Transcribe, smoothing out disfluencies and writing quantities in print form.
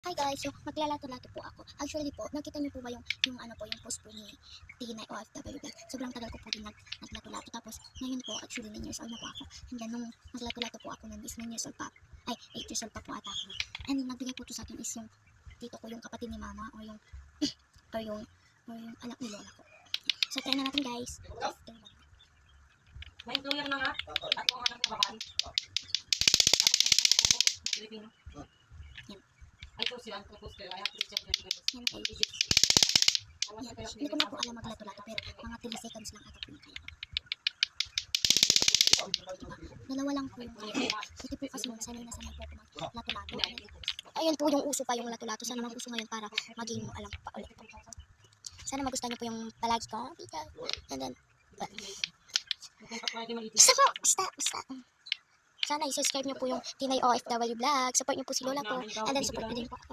Hi guys, so maglalato-lato po ako. Actually po, nakita niyo po ba yung ano po, yung post po ni Tinay OFW Vlog? Sobrang tagal ko po din naglato-lato. Tapos ngayon po, actually 9 years old na po ako. And then nung naglato-lato po ako nun is 9 years old pa. Ay, 8 years old pa po ata ako. And yung nagbigay po to sa akin is yung tito ko, yung kapatid ni mama, or yung anak ni lola ko. So try na natin guys. May incluyer na nga. At kung anong kababae. Filipino. Yan. Ay, po sila. Ang post kayo. I have to check your videos. Yan po. Yan. Hindi ko na po alam maglato-lato pero mga 3 seconds lang ata po yung kaya. Dalawa lang po yung kaya. Ito po kasi yung sanay na sanay po ako maglato-lato. Ayun po yung uso pa yung lato-lato. Sana mag-uso ngayon para maging alam pa ulit po. Sana magustuhan niyo po yung palagi ko. And then, basta. Sana i-subscribe niyo po yung Tinay OFW Vlog. Support niyo po si lola ko. And then support niyo din po ako.